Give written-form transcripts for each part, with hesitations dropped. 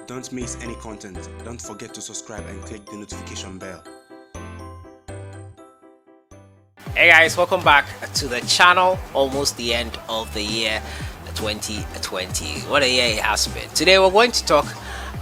Don't miss any content. Don't forget to subscribe and click the notification bell. Hey guys, welcome back to the channel. Almost the end of the year 2020. What a year it has been. Today we're going to talk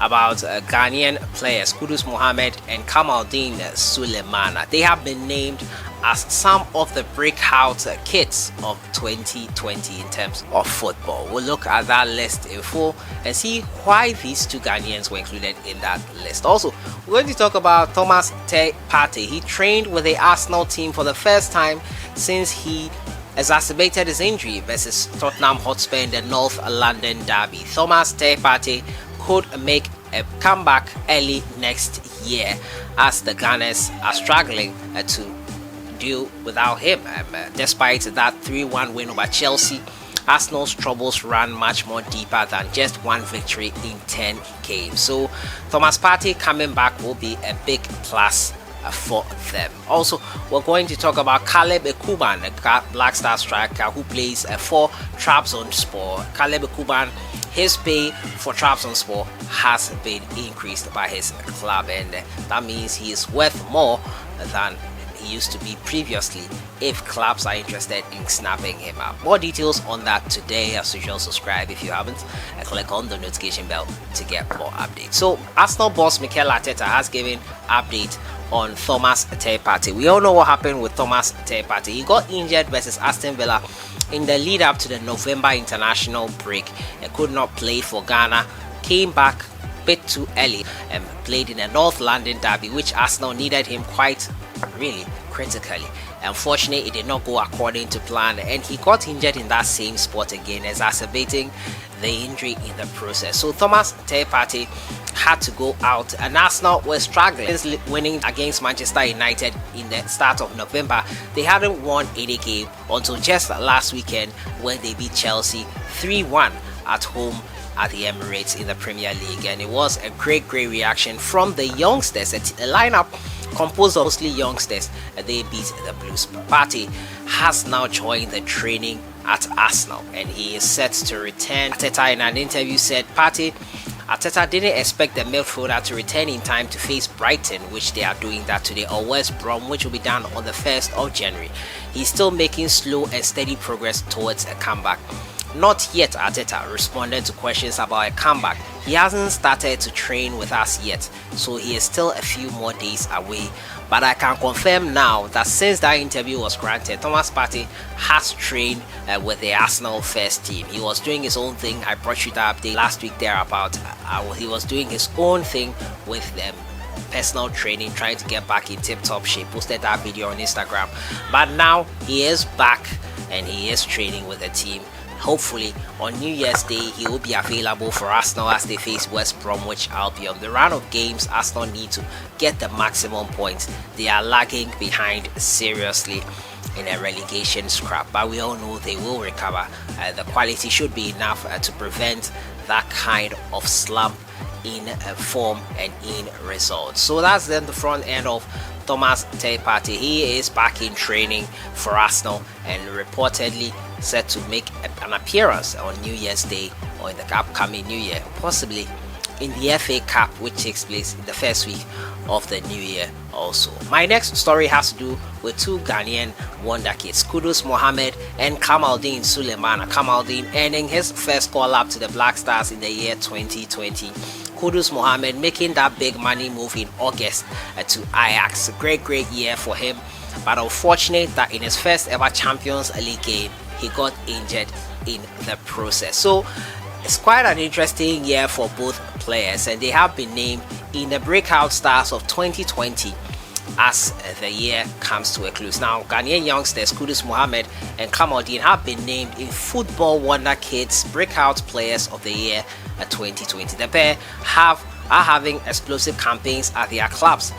about Ghanaian players Kudus Mohammed and Kamaldeen Sulemana. They have been named as some of the breakout kids of 2020 in terms of football. We'll look at that list in full and see why these two Ghanaians were included in that list. Also, we're going to talk about Thomas Partey. He trained with the Arsenal team for the first time since he exacerbated his injury versus Tottenham Hotspur in the North London derby. Thomas Partey could make a comeback early next year as the Gunners are struggling to deal without him. Despite that 3-1 win over Chelsea, Arsenal's troubles ran much more deeper than just one victory in 10 games. So Thomas Partey coming back will be a big plus for them. Also, we're going to talk about Ekuban, a Black Star striker who plays for TRABZONSPOR. Ekuban, his pay for TRABZONSPOR has been increased by his club, and that means he is worth more than he used to be previously if clubs are interested in snapping him up. More details on that today. As usual, subscribe if you haven't and click on the notification bell to get more updates. So Arsenal boss Mikel Arteta has given update on Thomas Partey. We all know what happened with Thomas Partey. He got injured versus Aston Villa in the lead up to the November international break and could not play for Ghana. Came back a bit too early and played in the North London derby, which Arsenal needed him quite really critically. Unfortunately, it did not go according to plan, and he got injured in that same spot again, exacerbating the injury in the process. So Thomas Partey had to go out, and Arsenal were struggling since winning against Manchester United in the start of November. They hadn't won any game until just last weekend when they beat Chelsea 3-1 at home at the Emirates in the Premier League, and it was a great reaction from the youngsters. A lineup composed of mostly youngsters, and they beat the Blues. Partey has now joined the training at Arsenal, and he is set to return. Arteta in an interview said Arteta didn't expect the midfielder to return in time to face Brighton, which they are doing that today, or West Brom, which will be done on the 1st of January. He's still making slow and steady progress towards a comeback. Not yet, Arteta responded to questions about a comeback. He hasn't started to train with us yet, so he is still a few more days away. But I can confirm now that since that interview was granted, Thomas Partey has trained with the Arsenal first team. He was doing his own thing. I brought you the update last week there about he was doing his own thing with them. Personal training, trying to get back in tip-top shape. Posted that video on Instagram. But now he is back and he is training with the team. Hopefully on New Year's Day he will be available for Arsenal as they face West Bromwich Albion. The round of games Arsenal need to get the maximum points. They are lagging behind seriously in a relegation scrap, but we all know they will recover. The quality should be enough to prevent that kind of slump in form and in results. So that's then the front end of Thomas Partey. He is back in training for Arsenal and reportedly set to make an appearance on New Year's Day or in the upcoming New Year, possibly in the FA Cup, which takes place in the first week of the new year also. My next story has to do with two Ghanaian wonder kids, Kudus Mohammed and Kamaldeen Sulemana. Kamaldeen earning his first call up to the Black Stars in the year 2020. Kudus Mohammed making that big money move in August to Ajax. A great year for him, but unfortunate that in his first ever Champions League game he got injured in the process. So it's quite an interesting year for both players, and they have been named in the breakout stars of 2020 as the year comes to a close. Now, Ghanaian youngsters Kudus Mohammed and Kamaldeen have been named in Football Wonder Kids Breakout Players of the Year 2020. The pair are having explosive campaigns at their clubs,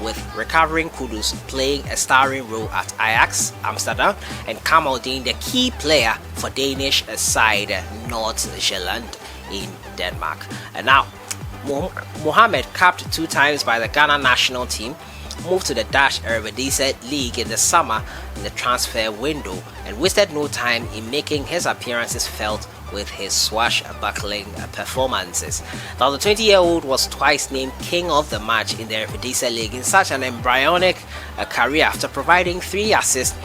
with recovering Kudus playing a starring role at Ajax Amsterdam and Kamaldeen the key player for Danish side Nordsjælland in Denmark. And now Mohammed capped 2 times by the Ghana national team moved to the Dutch Eredivisie League in the summer in the transfer window and wasted no time in making his appearances felt with his swashbuckling performances. Now, the 20-year-old was twice named King of the Match in the Eredivisie League in such an embryonic career after providing 3 assists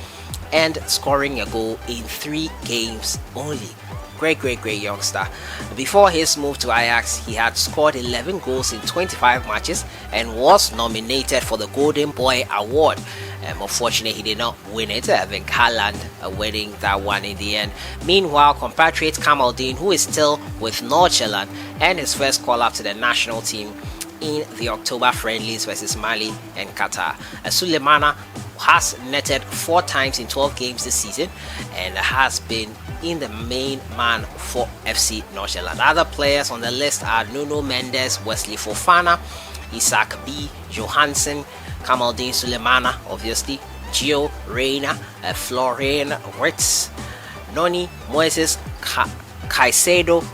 and scoring a goal in 3 games only. Great youngster. Before his move to Ajax, he had scored 11 goals in 25 matches and was nominated for the Golden Boy Award. Unfortunately, he did not win it, having Haaland winning that one in the end. Meanwhile, compatriot Kamaldeen, who is still with Nordsjælland and his first call-up to the national team in the October friendlies versus Mali and Qatar. Sulemana has netted 4 times in 12 games this season and has been in the main man for FC Nordsjælland. Other players on the list are Nuno Mendes, Wesley Fofana, Isaac B. Johansson, Kamaldeen Sulemana, obviously, Gio Reyna, Florian Wirtz, Noni Moises Caicedo,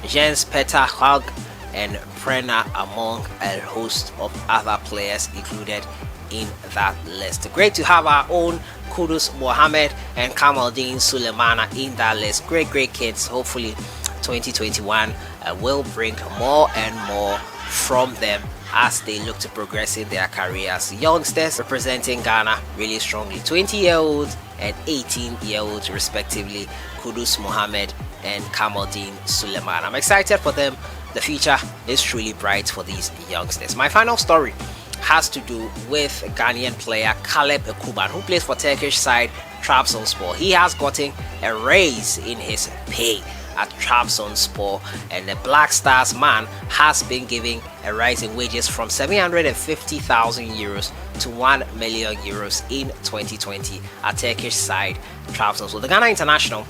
Jens Peter Hug, and Brenner, among a host of other players included in that list. Great to have our own Kudus, MOHAMMED, and Kamaldeen Sulemana in that list. Great kids. Hopefully 2021 will bring more and more from them as they look to progress in their careers. Youngsters representing Ghana really strongly, 20-year-olds and 18-year-olds respectively, Kudus, MOHAMMED, and Kamaldeen Sulemana. I'm excited for them. The future is truly bright for these youngsters. My final story has to do with Ghanaian player Caleb Ekuban, who plays for Turkish side TRABZONSPOR. He has gotten a raise in his pay at TRABZONSPOR, and the Black Stars man has been giving a rise in wages from 750,000 euros to 1 million euros in 2020 at Turkish side TRABZONSPOR. The Ghana international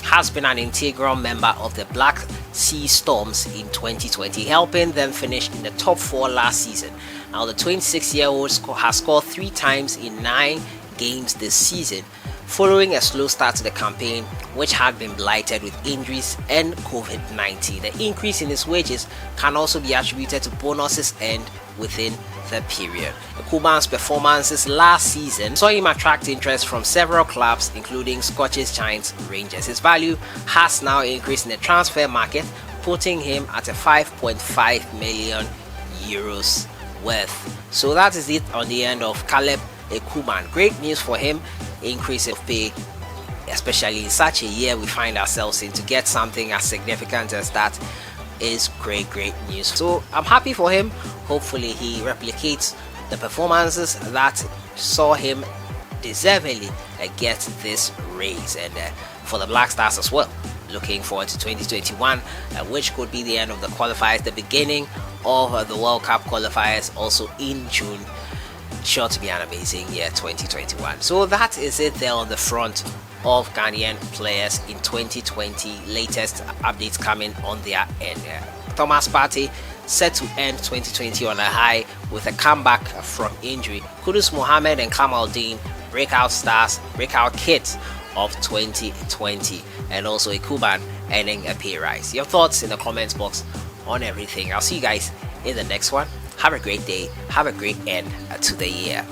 has been an integral member of the Black Sea Storms in 2020, helping them finish in the top 4 last season. Now, the 26-year-old has scored 3 times in 9 games this season, following a slow start to the campaign, which had been blighted with injuries and COVID-19. The increase in his wages can also be attributed to bonuses earned within the period. Ekuban's performances last season saw him attract interest from several clubs, including Scottish Giants Rangers. His value has now increased in the transfer market, putting him at a 5.5 million euros worth. So that is it on the end of Caleb Ekuban. Great news for him, increase of pay, especially in such a year we find ourselves in. To get something as significant as that is great news. So I'm happy for him. Hopefully he replicates the performances that saw him deservedly get this raise, and for the Black Stars as well, looking forward to 2021, which could be the end of the qualifiers, the beginning of the World Cup qualifiers also in June. Sure to be an amazing year 2021. So that is it there on the front of Ghanaian players in 2020. Latest updates coming on their end. Thomas Partey set to end 2020 on a high with a comeback from injury. Kudus, MOHAMMED, and Kamaldeen, breakout stars, breakout kids of 2020, and also Ekuban earning a pay rise. Your thoughts in the comments box on everything. I'll see you guys in the next one. Have a great day. Have a great end to the year.